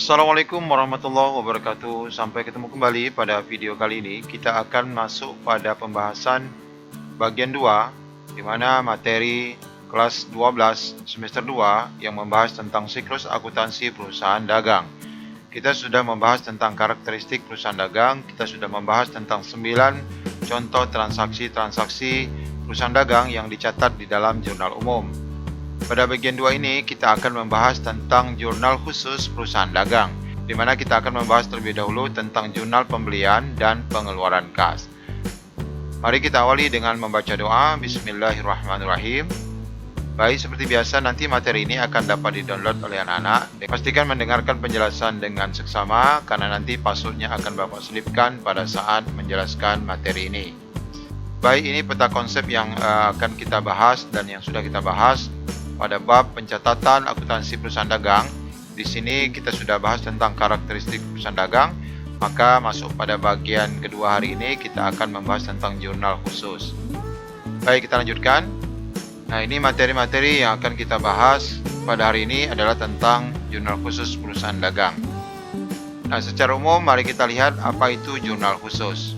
Assalamualaikum warahmatullahi wabarakatuh. Sampai ketemu kembali pada video kali ini. Kita akan masuk pada pembahasan bagian 2, di mana materi kelas 12 semester 2 yang membahas tentang siklus akuntansi perusahaan dagang. Kita sudah membahas tentang karakteristik perusahaan dagang. Kita sudah membahas tentang 9 contoh transaksi-transaksi perusahaan dagang yang dicatat di dalam jurnal umum. Pada bagian 2 ini kita akan membahas tentang jurnal khusus perusahaan dagang, di mana kita akan membahas terlebih dahulu tentang jurnal pembelian dan pengeluaran kas. Mari kita awali dengan membaca doa. Bismillahirrahmanirrahim. Baik, seperti biasa nanti materi ini akan dapat di-download oleh anak-anak. Pastikan mendengarkan penjelasan dengan seksama karena nanti passwordnya akan Bapak selipkan pada saat menjelaskan materi ini. Baik, ini peta konsep yang akan kita bahas dan yang sudah kita bahas pada bab pencatatan akuntansi perusahaan dagang. Di sini kita sudah bahas tentang karakteristik perusahaan dagang, maka masuk pada bagian kedua hari ini kita akan membahas tentang jurnal khusus. Baik, kita lanjutkan. Nah, ini materi-materi yang akan kita bahas pada hari ini adalah tentang jurnal khusus perusahaan dagang. Nah, secara umum mari kita lihat apa itu jurnal khusus.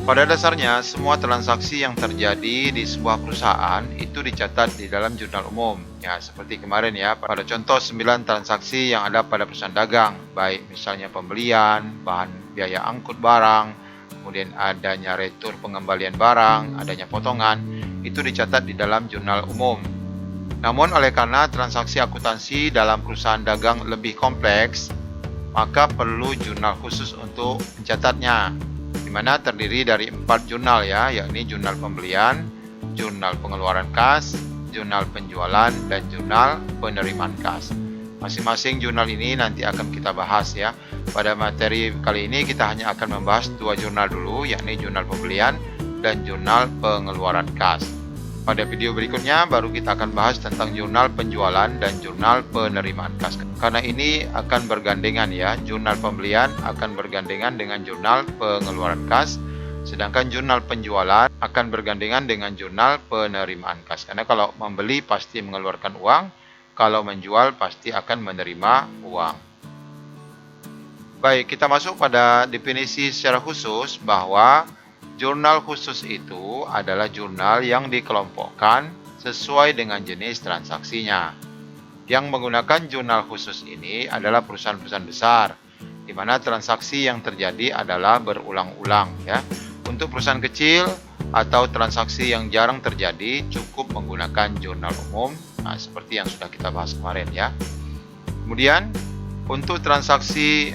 Pada dasarnya, semua transaksi yang terjadi di sebuah perusahaan itu dicatat di dalam jurnal umum. Ya, seperti kemarin ya, pada contoh 9 transaksi yang ada pada perusahaan dagang, baik misalnya pembelian, bahan biaya angkut barang, kemudian adanya retur pengembalian barang, adanya potongan, itu dicatat di dalam jurnal umum. Namun oleh karena transaksi akuntansi dalam perusahaan dagang lebih kompleks, maka perlu jurnal khusus untuk mencatatnya, di mana terdiri dari 4 jurnal ya, yakni jurnal pembelian, jurnal pengeluaran kas, jurnal penjualan, dan jurnal penerimaan kas. Masing-masing jurnal ini nanti akan kita bahas ya. Pada materi kali ini kita hanya akan membahas 2 jurnal dulu, yakni jurnal pembelian dan jurnal pengeluaran kas. Pada video berikutnya baru kita akan bahas tentang jurnal penjualan dan jurnal penerimaan kas. Karena ini akan bergandengan ya, jurnal pembelian akan bergandengan dengan jurnal pengeluaran kas, sedangkan jurnal penjualan akan bergandengan dengan jurnal penerimaan kas. Karena kalau membeli pasti mengeluarkan uang, kalau menjual pasti akan menerima uang. Baik, kita masuk pada definisi secara khusus bahwa jurnal khusus itu adalah jurnal yang dikelompokkan sesuai dengan jenis transaksinya. Yang menggunakan jurnal khusus ini adalah perusahaan-perusahaan besar, di mana transaksi yang terjadi adalah berulang-ulang ya. Untuk perusahaan kecil atau transaksi yang jarang terjadi, cukup menggunakan jurnal umum, nah, seperti yang sudah kita bahas kemarin ya. Kemudian untuk transaksi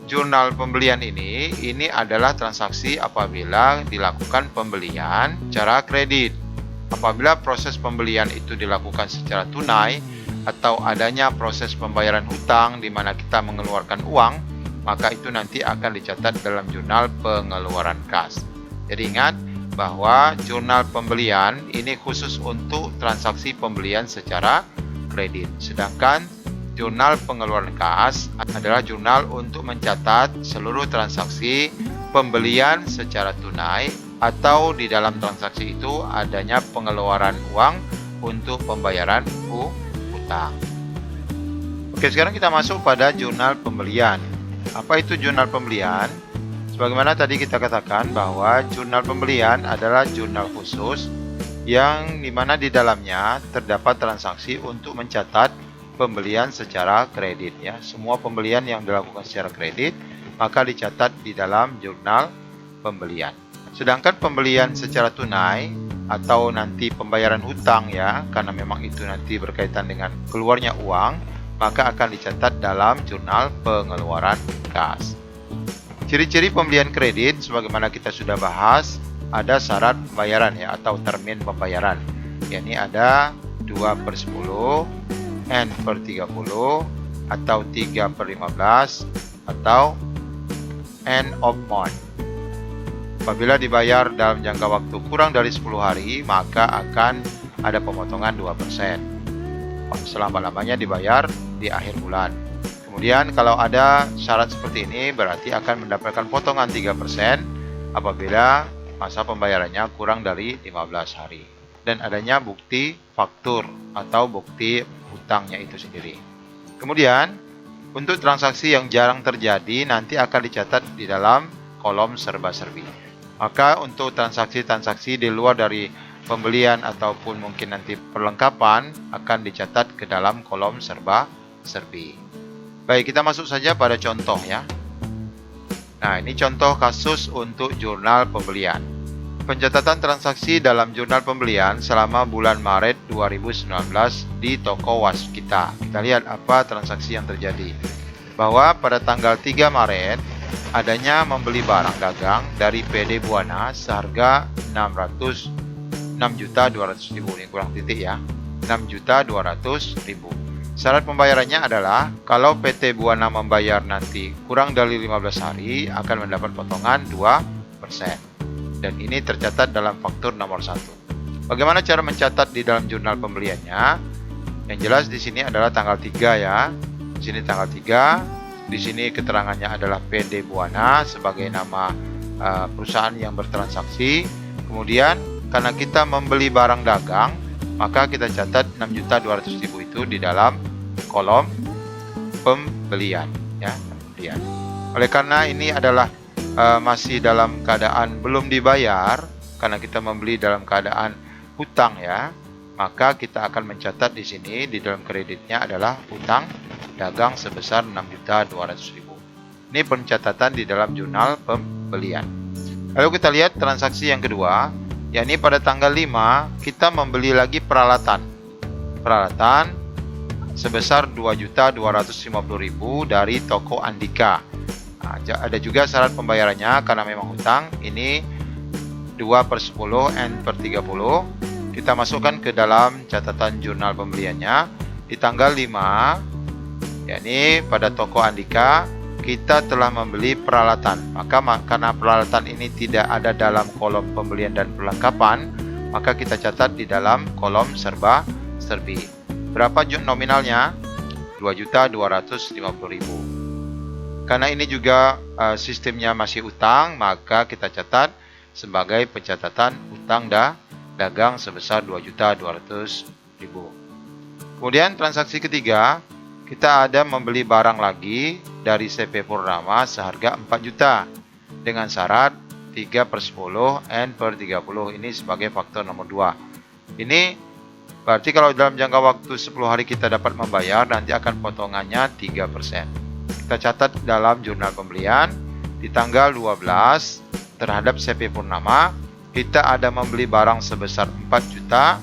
jurnal pembelian ini adalah transaksi apabila dilakukan pembelian secara kredit. Apabila proses pembelian itu dilakukan secara tunai atau adanya proses pembayaran hutang di mana kita mengeluarkan uang, maka itu nanti akan dicatat dalam jurnal pengeluaran kas. Jadi ingat bahwa jurnal pembelian ini khusus untuk transaksi pembelian secara kredit. Sedangkan jurnal pengeluaran kas adalah jurnal untuk mencatat seluruh transaksi pembelian secara tunai atau di dalam transaksi itu adanya pengeluaran uang untuk pembayaran hutang. Oke, sekarang kita masuk pada jurnal pembelian. Apa itu jurnal pembelian? Sebagaimana tadi kita katakan bahwa jurnal pembelian adalah jurnal khusus yang dimana di dalamnya terdapat transaksi untuk mencatat pembelian secara kredit ya. Semua pembelian yang dilakukan secara kredit maka dicatat di dalam jurnal pembelian. Sedangkan pembelian secara tunai atau nanti pembayaran hutang ya, karena memang itu nanti berkaitan dengan keluarnya uang, maka akan dicatat dalam jurnal pengeluaran kas. Ciri-ciri pembelian kredit sebagaimana kita sudah bahas, ada syarat pembayaran ya atau termin pembayaran. Yakni ada 2/10, N/30 atau 3/15 atau end of month. Apabila dibayar dalam jangka waktu kurang dari 10 hari, maka akan ada pemotongan 2%. Selama-lamanya dibayar di akhir bulan. Kemudian kalau ada syarat seperti ini berarti akan mendapatkan potongan 3% apabila masa pembayarannya kurang dari 15 hari. dan adanya bukti faktur atau bukti hutangnya itu sendiri. Kemudian, untuk transaksi yang jarang terjadi nanti akan dicatat di dalam kolom serba-serbi. Maka untuk transaksi-transaksi di luar dari pembelian ataupun mungkin nanti perlengkapan akan dicatat ke dalam kolom serba-serbi. Baik, kita masuk saja pada contoh ya. Nah, ini contoh kasus untuk jurnal pembelian. Pencatatan transaksi dalam jurnal pembelian selama bulan Maret 2019 di toko Waskita. Kita lihat apa transaksi yang terjadi. Bahwa pada tanggal 3 Maret adanya membeli barang dagang dari PD Buana seharga 6.200.000. Ini kurang titik ya. 6.200.000. Syarat pembayarannya adalah kalau PT Buana membayar nanti kurang dari 15 hari akan mendapat potongan 2%. Dan ini tercatat dalam faktur nomor 1. Bagaimana cara mencatat di dalam jurnal pembeliannya? Yang jelas di sini adalah tanggal 3 ya. Di sini tanggal 3. Di sini keterangannya adalah PD Buana sebagai nama perusahaan yang bertransaksi. Kemudian karena kita membeli barang dagang, maka kita catat 6.200.000 itu di dalam kolom pembelian ya, pembelian. Oleh karena ini adalah masih dalam keadaan belum dibayar karena kita membeli dalam keadaan hutang ya, maka kita akan mencatat di sini di dalam kreditnya adalah hutang dagang sebesar 6.200.000. Ini pencatatan di dalam jurnal pembelian. Lalu kita lihat transaksi yang kedua, yakni pada tanggal 5 kita membeli lagi peralatan sebesar 2.250.000 dari toko Andika. Nah, ada juga syarat pembayarannya karena memang hutang. Ini 2/10 N/30. Kita masukkan ke dalam catatan jurnal pembeliannya di tanggal 5, yakni pada toko Andika kita telah membeli peralatan. Maka karena peralatan ini tidak ada dalam kolom pembelian dan perlengkapan, maka kita catat di dalam kolom serba-serbi. Berapa nominalnya? 2.250.000. Karena ini juga sistemnya masih utang, maka kita catat sebagai pencatatan utang dagang sebesar 2.200.000. Kemudian transaksi ketiga, kita ada membeli barang lagi dari CP Purnama seharga 4 juta dengan syarat 3/10 N/30. Ini sebagai faktor nomor 2. Ini berarti kalau dalam jangka waktu 10 hari kita dapat membayar, nanti akan potongannya 3%. Kita catat dalam jurnal pembelian di tanggal 12 terhadap CP Purnama kita ada membeli barang sebesar 4 juta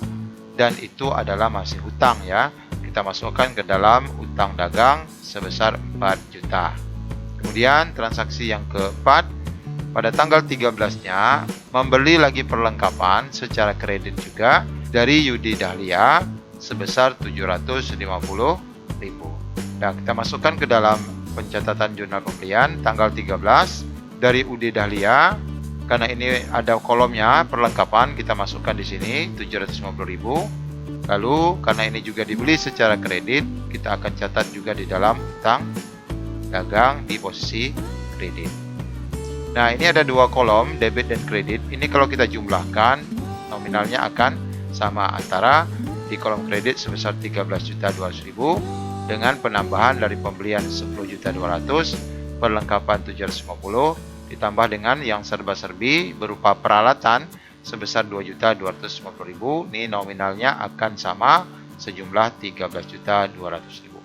dan itu adalah masih hutang ya. Kita masukkan ke dalam utang dagang sebesar 4 juta. Kemudian transaksi yang keempat, pada tanggal 13-nya membeli lagi perlengkapan secara kredit juga dari Yudi Dahlia sebesar 750.000. Dan kita masukkan ke dalam pencatatan jurnal pembelian tanggal 13 dari UD Dahlia. Karena ini ada kolomnya perlengkapan, kita masukkan di sini 750.000. Lalu karena ini juga dibeli secara kredit, kita akan catat juga di dalam utang dagang di posisi kredit. Nah, ini ada dua kolom debit dan kredit. Ini kalau kita jumlahkan nominalnya akan sama, antara di kolom kredit sebesar 13.200.000 dengan penambahan dari pembelian 10.200.000, perlengkapan 750, ditambah dengan yang serba-serbi berupa peralatan sebesar 2.250.000. Ini nominalnya akan sama sejumlah 13.200.000.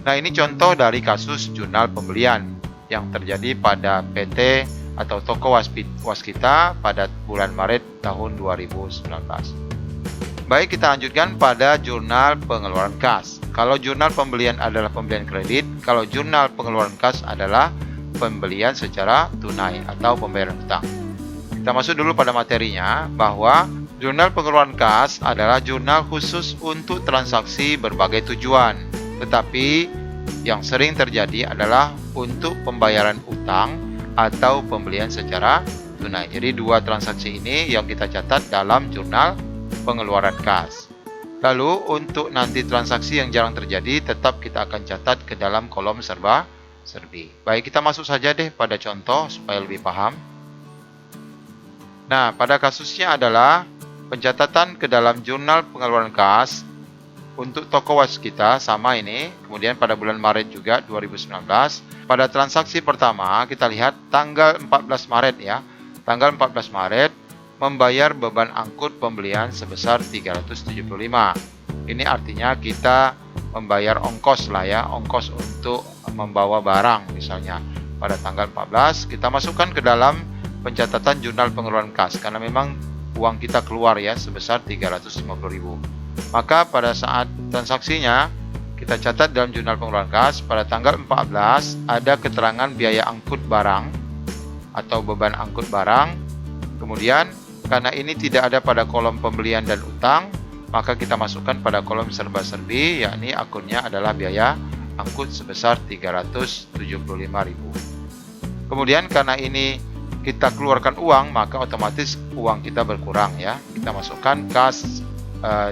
Nah, ini contoh dari kasus jurnal pembelian yang terjadi pada PT atau toko Waskita pada bulan Maret tahun 2019. Baik, kita lanjutkan pada jurnal pengeluaran kas. Kalau jurnal pembelian adalah pembelian kredit, kalau jurnal pengeluaran kas adalah pembelian secara tunai atau pembayaran hutang. Kita masuk dulu pada materinya, bahwa jurnal pengeluaran kas adalah jurnal khusus untuk transaksi berbagai tujuan. Tetapi yang sering terjadi adalah untuk pembayaran utang atau pembelian secara tunai. Jadi dua transaksi ini yang kita catat dalam jurnal pengeluaran kas. Lalu untuk nanti transaksi yang jarang terjadi, tetap kita akan catat ke dalam kolom serba-serbi. Baik, kita masuk saja deh pada contoh supaya lebih paham. Nah, pada kasusnya adalah pencatatan ke dalam jurnal pengeluaran kas untuk toko waskita sama ini. Kemudian pada bulan Maret juga 2019, pada transaksi pertama kita lihat tanggal 14 Maret ya. Tanggal 14 Maret membayar beban angkut pembelian sebesar 375. Ini artinya kita membayar ongkos lah ya, ongkos untuk membawa barang misalnya. Pada tanggal 14 kita masukkan ke dalam pencatatan jurnal pengeluaran kas karena memang uang kita keluar ya sebesar 350.000. Maka pada saat transaksinya kita catat dalam jurnal pengeluaran kas pada tanggal 14 ada keterangan biaya angkut barang atau beban angkut barang. Kemudian karena ini tidak ada pada kolom pembelian dan utang, maka kita masukkan pada kolom serba-serbi, yakni akunnya adalah biaya angkut sebesar 375.000. Kemudian karena ini kita keluarkan uang, maka otomatis uang kita berkurang ya. Kita masukkan kas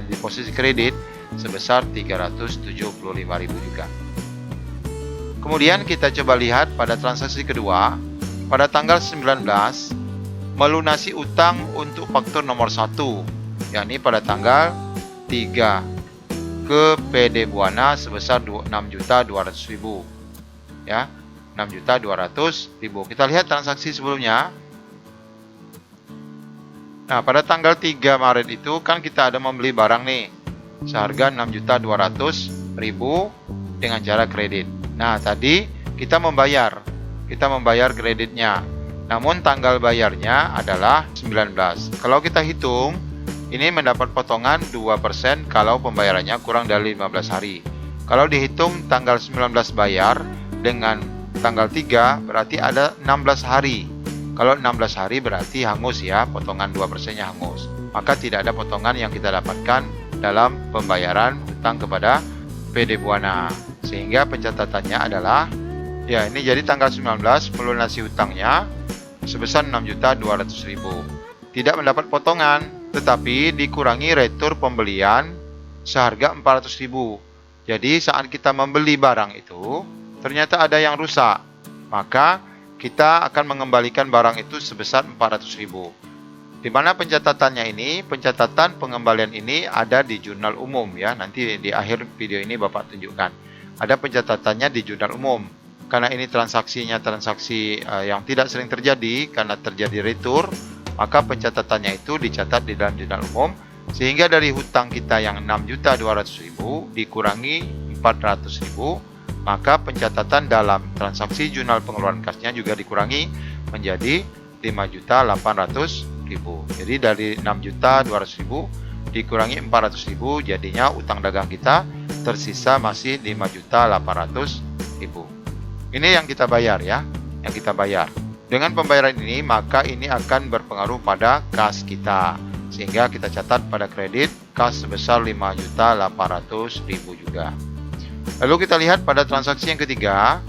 di posisi kredit sebesar 375.000 juga. Kemudian kita coba lihat pada transaksi kedua, pada tanggal 19 melunasi utang untuk faktur nomor 1, yakni pada tanggal 3 ke PD Buana sebesar 6.200.000 ya, 6.200.000. Kita lihat transaksi sebelumnya. Nah, pada tanggal 3 Maret itu kan kita ada membeli barang nih seharga 6.200.000 dengan cara kredit. Nah, tadi kita membayar kreditnya. Namun tanggal bayarnya adalah 19. Kalau kita hitung, ini mendapat potongan 2% kalau pembayarannya kurang dari 15 hari. Kalau dihitung tanggal 19 bayar dengan tanggal 3 berarti ada 16 hari. Kalau 16 hari berarti hangus ya, potongan 2%-nya hangus. Maka tidak ada potongan yang kita dapatkan dalam pembayaran hutang kepada PD Buana. Sehingga pencatatannya adalah ya ini jadi tanggal 19 melunasi hutangnya sebesar 6.200.000. Tidak mendapat potongan, tetapi dikurangi retur pembelian seharga 400.000. Jadi saat kita membeli barang itu ternyata ada yang rusak, maka kita akan mengembalikan barang itu sebesar 400.000. Di mana pencatatannya ini, pencatatan pengembalian ini ada di jurnal umum ya. Nanti di akhir video ini Bapak tunjukkan. Ada pencatatannya di jurnal umum. Karena ini transaksinya transaksi yang tidak sering terjadi karena terjadi retur, maka pencatatannya itu dicatat di dalam jurnal umum. Sehingga dari hutang kita yang 6.200.000 dikurangi 400.000, maka pencatatan dalam transaksi jurnal pengeluaran kasnya juga dikurangi menjadi 5.800.000. Jadi dari 6.200.000 dikurangi 400.000, jadinya utang dagang kita tersisa masih 5.800.000. Ini yang kita bayar ya, yang kita bayar. Dengan pembayaran ini, maka ini akan berpengaruh pada kas kita. Sehingga kita catat pada kredit kas sebesar 5.800.000 juga. Lalu kita lihat pada transaksi yang ketiga,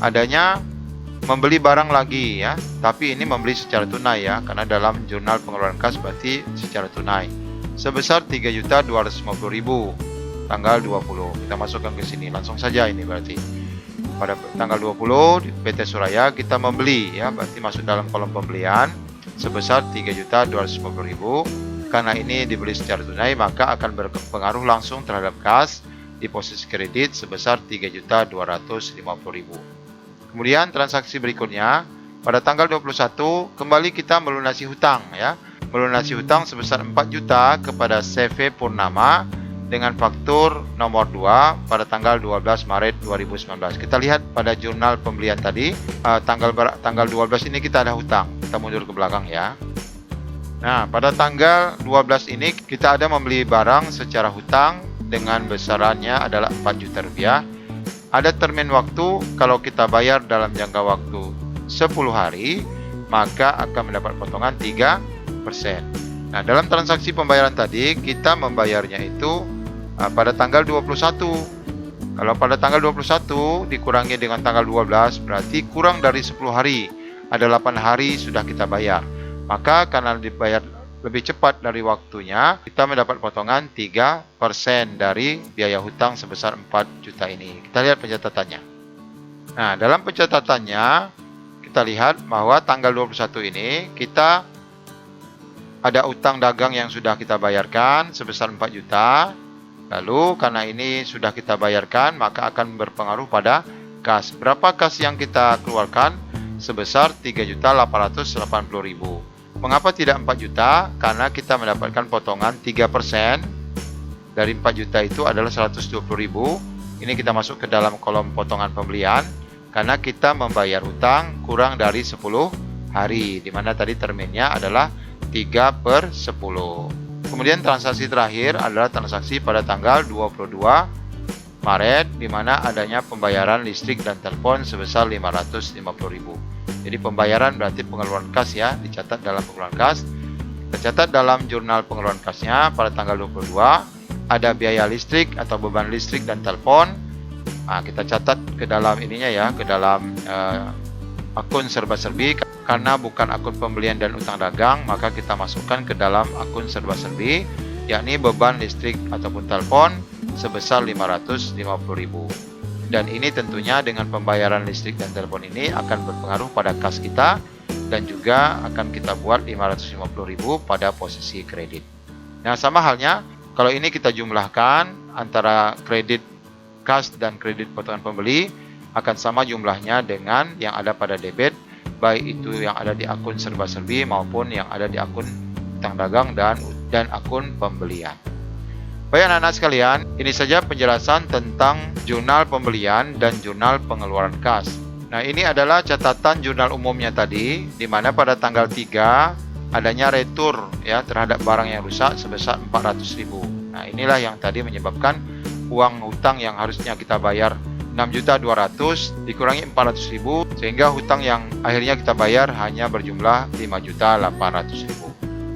adanya membeli barang lagi ya, tapi ini membeli secara tunai ya, karena dalam jurnal pengeluaran kas berarti secara tunai. Sebesar 3.250.000 tanggal 20. Kita masukkan ke sini langsung saja ini berarti. Pada tanggal 20 di PT Suraya kita membeli ya, berarti masuk dalam kolom pembelian sebesar 3.250.000. Karena ini dibeli secara tunai, maka akan berpengaruh langsung terhadap kas di posisi kredit sebesar 3.250.000. Kemudian transaksi berikutnya pada tanggal 21 kembali kita melunasi hutang ya. Melunasi hutang sebesar 4 juta kepada CV Purnama dengan faktur nomor 2 pada tanggal 12 Maret 2019. Kita lihat pada jurnal pembelian tadi, tanggal 12 ini kita ada hutang. Kita mundur ke belakang ya. Nah, pada tanggal 12 ini kita ada membeli barang secara hutang dengan besarannya adalah 4 juta rupiah. Ada termin waktu, kalau kita bayar dalam jangka waktu 10 hari, maka akan mendapat potongan 3%. Nah, dalam transaksi pembayaran tadi, kita membayarnya itu pada tanggal 21. Kalau pada tanggal 21 dikurangi dengan tanggal 12, berarti kurang dari 10 hari. Ada 8 hari sudah kita bayar. Maka karena dibayar lebih cepat dari waktunya, kita mendapat potongan 3% dari biaya hutang sebesar 4 juta ini. Kita lihat pencatatannya. Nah, dalam pencatatannya kita lihat bahwa tanggal 21 ini kita ada utang dagang yang sudah kita bayarkan sebesar 4 juta. Lalu karena ini sudah kita bayarkan, maka akan berpengaruh pada kas. Berapa kas yang kita keluarkan? Sebesar 3.880.000. Mengapa tidak 4 juta? Karena kita mendapatkan potongan 3%. Dari 4 juta itu adalah 120.000. Ini kita masuk ke dalam kolom potongan pembelian. Karena kita membayar utang kurang dari 10 hari. Dimana tadi terminnya adalah 3/10. Kemudian transaksi terakhir adalah transaksi pada tanggal 22 Maret, di mana adanya pembayaran listrik dan telepon sebesar 550.000. Jadi pembayaran berarti pengeluaran kas ya, dicatat dalam pengeluaran kas. Tercatat dalam jurnal pengeluaran kasnya pada tanggal 22 ada biaya listrik atau beban listrik dan telepon. Nah, kita catat ke dalam ininya ya, ke dalam akun serba-serbi. Karena bukan akun pembelian dan utang dagang, maka kita masukkan ke dalam akun serba-serbi, yakni beban listrik ataupun telepon sebesar 550.000. Dan ini tentunya dengan pembayaran listrik dan telepon ini akan berpengaruh pada kas kita, dan juga akan kita buat 550.000 pada posisi kredit. Nah, sama halnya kalau ini kita jumlahkan antara kredit kas dan kredit potongan pembeli, akan sama jumlahnya dengan yang ada pada debit, baik itu yang ada di akun serba-serbi maupun yang ada di akun utang dagang dan akun pembelian. Baik anak-anak sekalian, ini saja penjelasan tentang jurnal pembelian dan jurnal pengeluaran kas. Nah, ini adalah catatan jurnal umumnya tadi, di mana pada tanggal 3 adanya retur ya terhadap barang yang rusak sebesar 400.000. Nah, inilah yang tadi menyebabkan uang hutang yang harusnya kita bayar 6.200.000 dikurangi 400.000, sehingga hutang yang akhirnya kita bayar hanya berjumlah 5.800.000.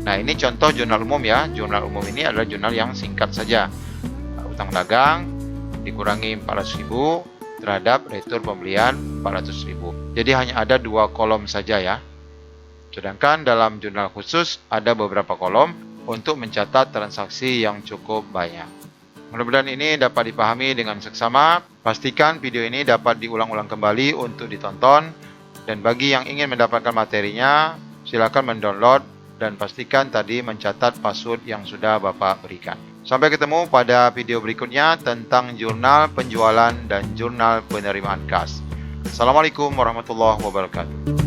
Nah, ini contoh jurnal umum ya. Jurnal umum ini adalah jurnal yang singkat saja. Utang dagang dikurangi 400.000 terhadap retur pembelian 400.000. Jadi hanya ada 2 kolom saja ya. Sedangkan dalam jurnal khusus ada beberapa kolom untuk mencatat transaksi yang cukup banyak. Mudah-mudahan ini dapat dipahami dengan seksama. Pastikan video ini dapat diulang-ulang kembali untuk ditonton. Dan bagi yang ingin mendapatkan materinya, silakan mendownload dan pastikan tadi mencatat password yang sudah Bapak berikan. Sampai ketemu pada video berikutnya tentang jurnal penjualan dan jurnal penerimaan kas. Assalamualaikum warahmatullahi wabarakatuh.